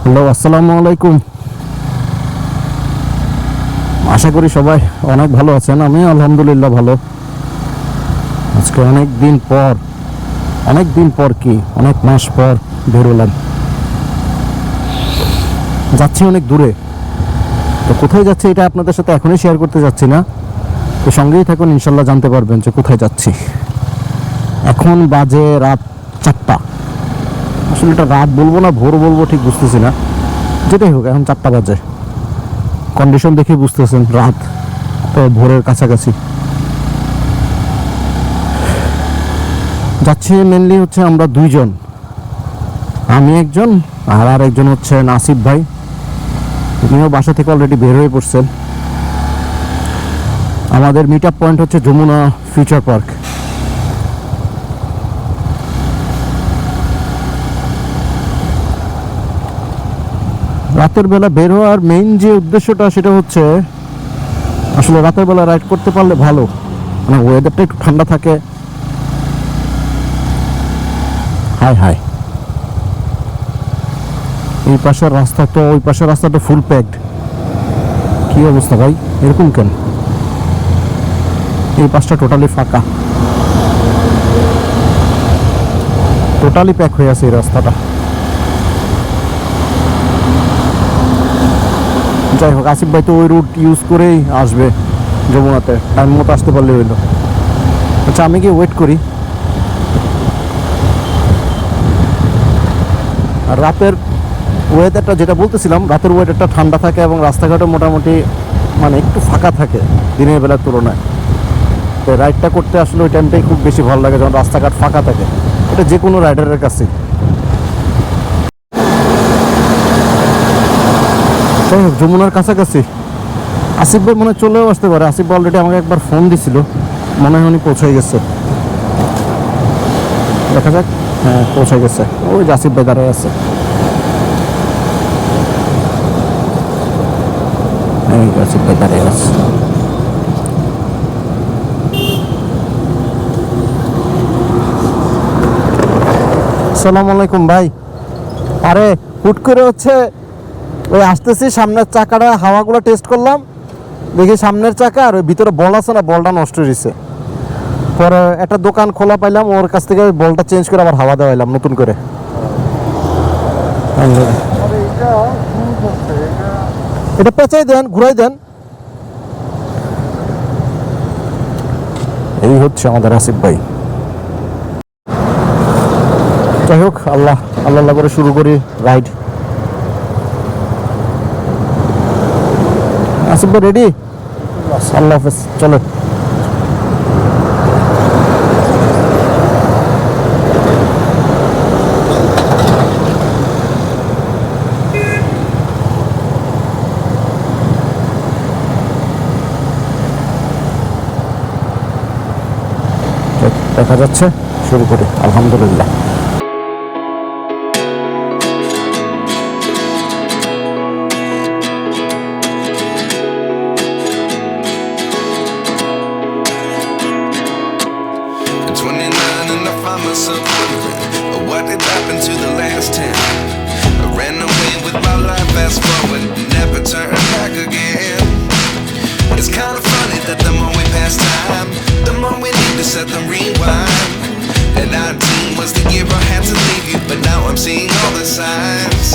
Hello, আসসালামু আলাইকুম। আশা করি সবাই অনেক ভালো আছেন। আমি আলহামদুলিল্লাহ ভালো। আজকে অনেক দিন পর কি অনেক মাস পর বেরোলাম, যাচ্ছি অনেক দূরে। তো কোথায় যাচ্ছি এটা আপনাদের সাথে এখনই শেয়ার করতে যাচ্ছি না, তো সঙ্গেই থাকুন, ইনশাল্লাহ জানতে পারবেন যে কোথায় যাচ্ছি। এখন বাজে রাত 4টা। আসলে এটা রাত বলবো না ভোর বলবো ঠিক বুঝতেছি না, যেটাই হোক এখন 4টা বাজে। কন্ডিশন দেখে বুঝতেছেন রাত, তো ভোরের কাছাকাছি যাচ্ছে। মেনলি হচ্ছে আমরা দুইজন, আমি একজন আর একজন হচ্ছে নাসিব ভাই। তিনিও বাসা থেকে অলরেডি বের হয়ে পড়ছেন। আমাদের মিট আপ পয়েন্ট হচ্ছে যমুনা ফিউচার পার্ক। রাতের বেলা বের হওয়ার মেইন যে উদ্দেশ্যটা সেটা হচ্ছে আসলে রাতের বেলা রাইড করতে পারলে ভালো, মানে ওয়েদারটা একটু ঠান্ডা থাকে। হাই হাই, এই পাশের রাস্তা তো ওই পাশের রাস্তাটা ফুল প্যাকড। কি অবস্থা ভাই, এরকম কেন? এই পাশটা টোটালি ফাঁকা, টোটালি প্যাক হয়ে আছে এই রাস্তাটা। যাই হোক, আসিফ ভাই তো ওই রুট ইউজ করেই আসবে যমুনাতে, টাইম মতো আসতে পারলে হইলো। আচ্ছা, আমি কি ওয়েট করি। আর রাতের ওয়েদারটা যেটা বলতেছিলাম, রাতের ওয়েদারটা ঠান্ডা থাকে এবং রাস্তাঘাটও মোটামুটি মানে একটু ফাঁকা থাকে দিনের বেলার তুলনায়। তো রাইডটা করতে আসলে ওই টাইমটাই খুব বেশি ভালো লাগে, যখন রাস্তাঘাট ফাঁকা থাকে। এটা যে কোনো রাইডারের কাছে। যাই হোক, যমুনার কাছাকাছি। আসিফ ভাই মনে চলেও আসতে পারে। আসিফ ভাই অলরেডি আমাকে একবার ফোন দিছিল, মনে হয় উনি পৌঁছে গেছে। দেখা যাক। হ্যাঁ, পৌঁছে গেছে। ওই যে আসিফ ভাই দাঁড়ায় আছে। আসিফ ভাই দাঁড়ায় আছে। আসসালামু আলাইকুম ভাই। আরে হুট করে হচ্ছে ওই আসতেছি, সামনের চাকাটা হাওয়াগুলো টেস্ট করলাম, দেখি সামনের চাকা আর ওই ভিতরে বল আছে না, বলটা নষ্ট হয়েছে। পরে একটা দোকান খোলা পাইলাম, ওর কাছ থেকে বলটা চেঞ্জ করে আবার হাওয়া দেওয়াইলাম নতুন করে। এটা পেঁচাই দেন, ঘুরাই দেন। এই হচ্ছে আমাদের আসিফ ভাই। যাই হোক, আল্লাহ আল্লাহ করে শুরু করি রাইড। আসিফ ভাই রেডি? আল্লাহ হাফেজ, চলো। দেখা যাচ্ছে, শুরু করি। আলহামদুলিল্লাহ। Myself wondering what did happen to the last 10. I ran away with my life, fast forward, never turn back again. It's kind of funny that the more we pass time, the more we need to set the rewind. And 19 was the year I had to leave you, but now I'm seeing all the signs.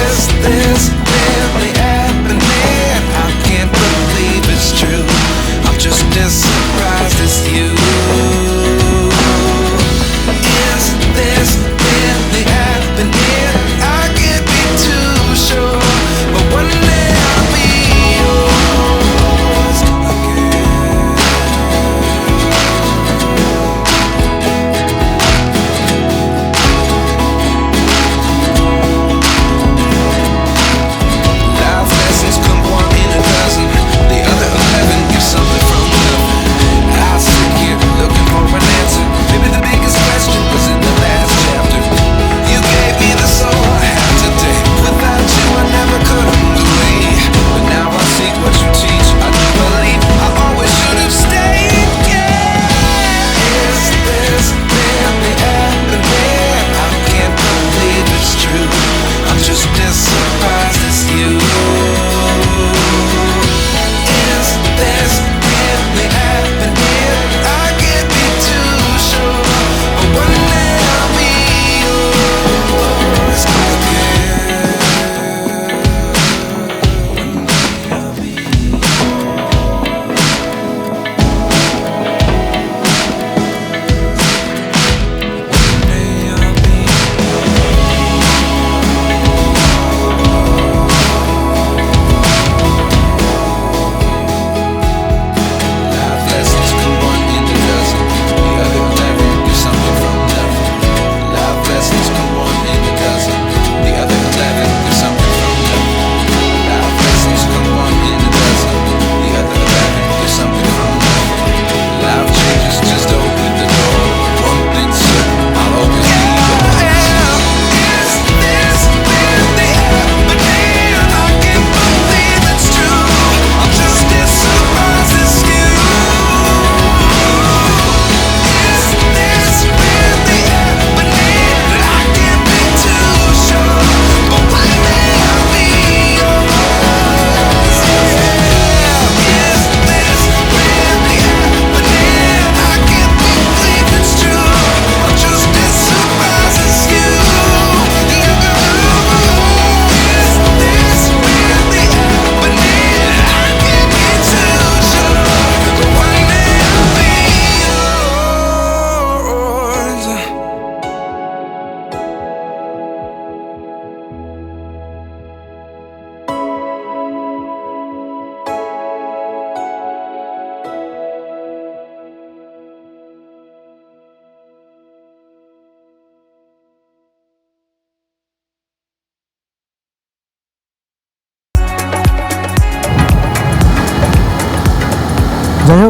Is this really happening? I can't believe it's true. I'm just as surprised as you. Is this really happening? I can't be too sure, but one day I'll be yours again.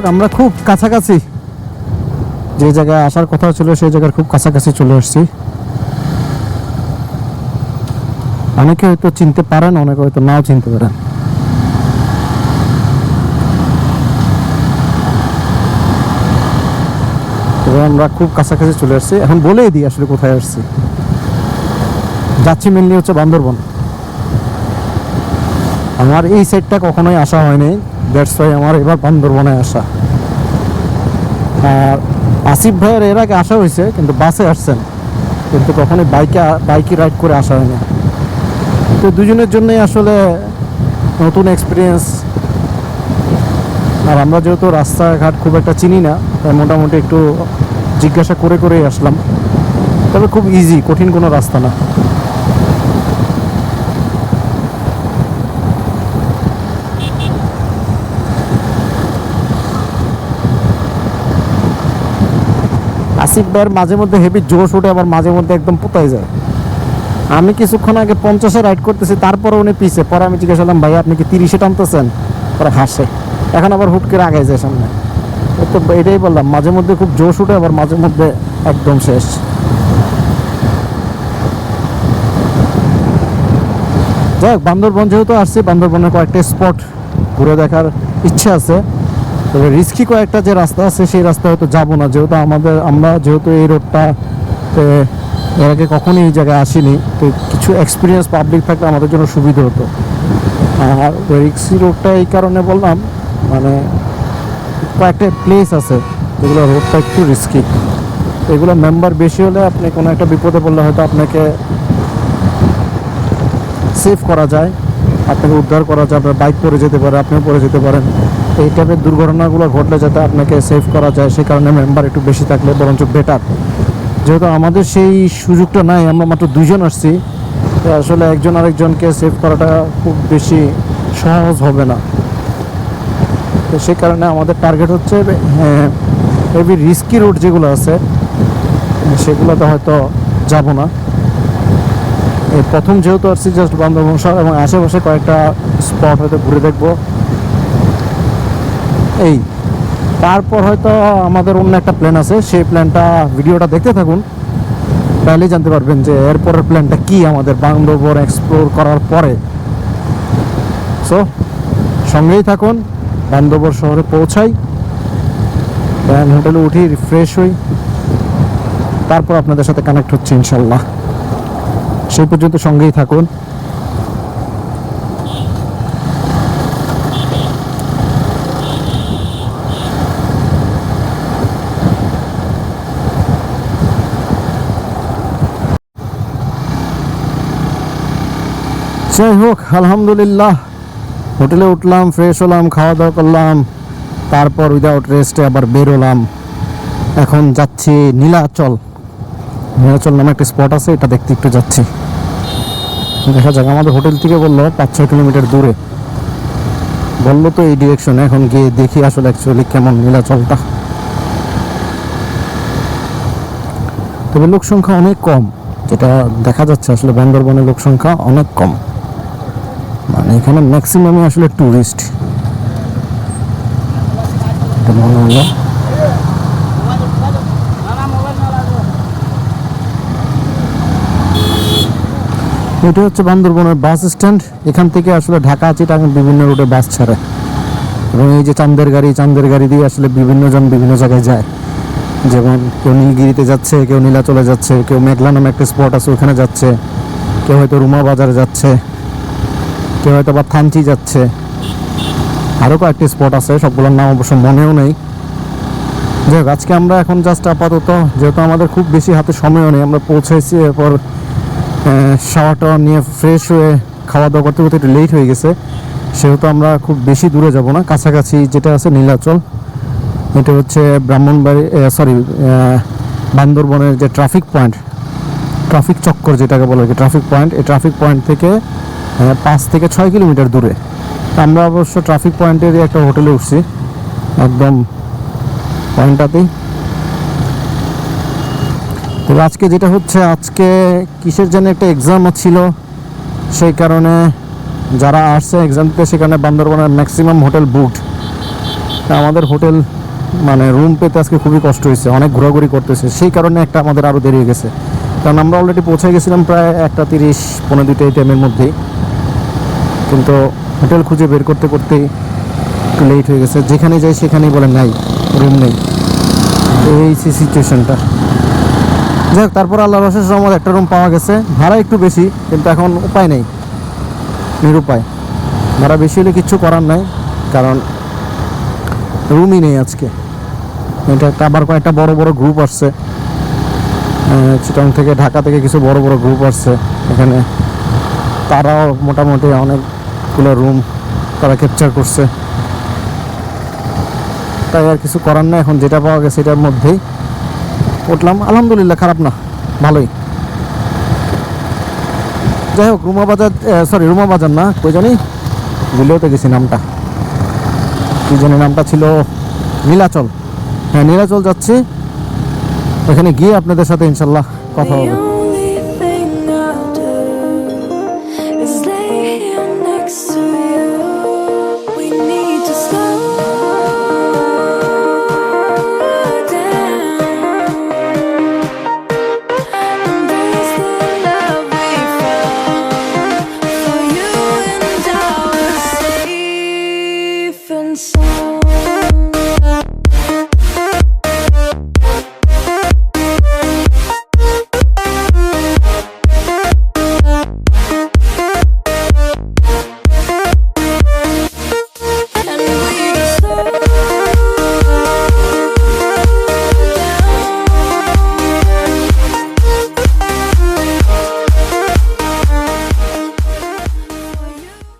হোক আমরা খুব কাছাকাছি, যে জায়গায় আসার কথা ছিল সেই জায়গার খুব কাছাকাছি চলে আসছি। অনেকে হয়তো চিনতে পারেন, অনেকে হয়তো নাও চিনতে পারেন। তবে আমরা খুব কাছাকাছি চলে আসছি। এখন বলেই দিই আসলে কোথায় আসছি। যাচ্ছি মেনলি হচ্ছে বান্দরবন। আমার এই সাইডটা কখনোই আসা হয়নি, দ্যাটস ওয়াই আমার এবার বান্দরবনে আসা। আর আসিফ ভাইয়ের এর আগে আসা হয়েছে, কিন্তু বাসে আসছেন, কিন্তু কখনোই বাইকে রাইড করে আসা হয়নি। তো দুজনের জন্যই আসলে নতুন এক্সপিরিয়েন্স। আর আমরা যেহেতু রাস্তাঘাট খুব একটা চিনি না, তাই মোটামুটি একটু জিজ্ঞাসা করে করেই আসলাম। তবে খুব ইজি, কঠিন কোনো রাস্তা না। আসিফ ভাইয়ের মাঝে মধ্যে হেভি জোশ ওঠে, আবার মাঝে মধ্যে একদম পোতায় যায়। আমি কিছুক্ষণ আগে 50-এ রাইড করতেছি, তারপরে উনি পিছে। পরে আমি জিজ্ঞাসা করলাম, ভাই আপনি কি 30-এ টানতেছেন? পরে হাসে। এখন আবার হুট করে আগে যায় সামনে। তো এটাই বললাম, মাঝে মধ্যে খুব জোশ উঠে, আবার মাঝে মধ্যে একদম শেষ। যাই হোক, বান্দরবন যেহেতু আসছি, বান্দরবনের কয়েকটা স্পট ঘুরে দেখার ইচ্ছা আছে। তবে রিস্কি কয়েকটা যে রাস্তা আছে সেই রাস্তা হয়তো যাবো না, যেহেতু আমরা যেহেতু এই রোডটা এর আগে কখনোই এই জায়গায় আসিনি। তো কিছু এক্সপিরিয়েন্স পাবলিক থাকলে আমাদের জন্য সুবিধা হতো। আর রিক্সি রোডটা এই কারণে বললাম, মানে কয়েকটা প্লেস আছে যেগুলো রোডটা একটু রিস্কি। এগুলো মেম্বার বেশি হলে আপনি কোনো একটা বিপদে পড়লে হয়তো আপনাকে সেভ করা যায়, আপনাকে উদ্ধার করা যায়। আপনার বাইক পড়ে যেতে পারে, আপনিও পড়ে যেতে পারেন। এই টাইপের দুর্ঘটনাগুলো ঘটলে যাতে আপনাকে সেভ করা যায়, সেই কারণে মেম্বার একটু বেশি থাকলে বরঞ্চ বেটার। যেহেতু আমাদের সেই সুযোগটা নাই, আমরা মাত্র 2 জন আসছি, তো আসলে একজন আরেকজনকে সেভ করাটা খুব বেশি সহজ হবে না। তো সেই কারণে আমাদের টার্গেট হচ্ছে হেভি রিস্কি রোড যেগুলো আছে সেগুলোতে হয়তো যাব না। এই প্রথম যেহেতু আসছি, জাস্ট বান্দরবন শহর এবং আশেপাশে কয়েকটা স্পট হয়তো ঘুরে দেখবো। এই তারপর হয়তো আমাদের অন্য একটা প্ল্যান আছে, সেই প্ল্যানটা ভিডিওটা দেখতে থাকুন, তাহলেই জানতে পারবেন যে এরপরের প্ল্যানটা কি আমাদের বান্দরবন এক্সপ্লোর করার পরে। সো সঙ্গেই থাকুন, বান্দরবন শহরে পৌঁছাই, হোটেলে উঠি, রিফ্রেশ হই, তারপর আপনাদের সাথে কানেক্ট হচ্ছে ইনশাল্লাহ। সেই পর্যন্ত সঙ্গেই থাকুন। যাই হোক, আলহামদুলিল্লাহ হোটেলে উঠলাম, ফ্রেশ হলাম, খাওয়া দাওয়া করলাম, তারপর উইদাউট রেস্টে আবার বেরোলাম। এখন যাচ্ছি নীলাচল। নীলাচল নামে একটা স্পট আছে, এটা দেখতে একটু যাচ্ছি। দেখা যাক, আমাদের হোটেল থেকে বললো 5-6 কিলোমিটার দূরে, বললো তো এই ডিরেকশনে। এখন গিয়ে দেখি আসলে অ্যাকচুয়ালি কেমন নীলাচলটা। তবে লোক সংখ্যা অনেক কম, যেটা দেখা যাচ্ছে আসলে বান্দরবনের লোক সংখ্যা অনেক কম। মানে এখানে ম্যাক্সিমামই আসলে ট্যুরিস্ট। মনে হলো এটা হচ্ছে বান্দরবনের বাস স্ট্যান্ড। এখান থেকে আসলে ঢাকা চিটাগাং বিভিন্ন রুটে বাস ছাড়ে, এবং এই যে চাঁদের গাড়ি দিয়ে আসলে বিভিন্ন জন বিভিন্ন জায়গায় যায়। যেমন কেউ নীলগিরিতে যাচ্ছে, কেউ নীলাচলে যাচ্ছে, কেউ মেঘলা নামে একটা স্পট আছে ওখানে যাচ্ছে, কেউ হয়তো রুমা বাজারে যাচ্ছে, কেউ হয়তো বা থানচি যাচ্ছে। আরও কয়েকটি স্পট আছে, সবগুলোর নাম অবশ্য মনেও নেই। যাই হোক, আজকে আমরা এখন জাস্ট আপাতত, যেহেতু আমাদের খুব বেশি হাতে সময়ও নেই, আমরা পৌঁছেছি, এরপর শাওয়ার টাওয়ার নিয়ে ফ্রেশ হয়ে খাওয়া দাওয়া করতে করতে একটু লেট হয়ে গেছে, সেহেতু আমরা খুব বেশি দূরে যাব না। কাছাকাছি যেটা আছে নীলাচল, এটা হচ্ছে বান্দরবনের যে ট্রাফিক পয়েন্ট, ট্রাফিক চক্কর যেটাকে বলে, ট্রাফিক পয়েন্ট, এই ট্রাফিক পয়েন্ট থেকে 5 থেকে 6 কিলোমিটার দূরে। আমরা অবশ্য ট্রাফিক পয়েন্টেরই একটা হোটেলে উঠছি, একদম পয়েন্টটাতেই। তবে আজকে যেটা হচ্ছে, আজকে কিসের জন্য একটা এক্সাম ছিল, সেই কারণে যারা আসছে এক্সাম দিতে, সেখানে বান্দরবনের ম্যাক্সিমাম হোটেল বুকড। আমাদের হোটেল মানে রুম পেতে আজকে খুবই কষ্ট হয়েছে, অনেক ঘোরাঘুরি করতেছে, সেই কারণে একটা আমাদের আরও দেরি হয়ে গেছে। কারণ আমরা অলরেডি পৌঁছে গেছিলাম প্রায় 1:30 পৌনে 2টা এই টাইমের মধ্যেই, কিন্তু হোটেল খুঁজে বের করতে করতে একটু লেট হয়ে গেছে। যেখানে যাই সেখানেই বলে নাই, রুম নেই, এই সিচুয়েশনটা। যাই হোক, তারপর আল্লাহর অশেষ রহমত একটা রুম পাওয়া গেছে। ভাড়া একটু বেশি, কিন্তু এখন উপায় নেই, নিরুপায়। ভাড়া বেশি হলে কিচ্ছু করার নাই, কারণ রুমই নেই আজকে। এটা একটা আবার কয়েকটা বড় বড় গ্রুপ আসছে চিটাং থেকে, ঢাকা থেকে কিছু বড় বড় গ্রুপ আসছে এখানে, তারাও মোটামুটি অনেকগুলো রুম তারা ক্যাপচার করছে। তাই আর কিছু করার নেই, এখন যেটা পাওয়া গেছে এটার মধ্যেই উঠলাম। আলহামদুলিল্লাহ, খারাপ না, ভালোই। যাই হোক, রুমা বাজার না, কই জানি ভুলেও গেছি নামটা, কি জানি নামটা ছিল, নীলাচল। হ্যাঁ, নীলাচল যাচ্ছি, ওখানে গিয়ে আপনাদের সাথে ইনশাল্লাহ কথা হবে।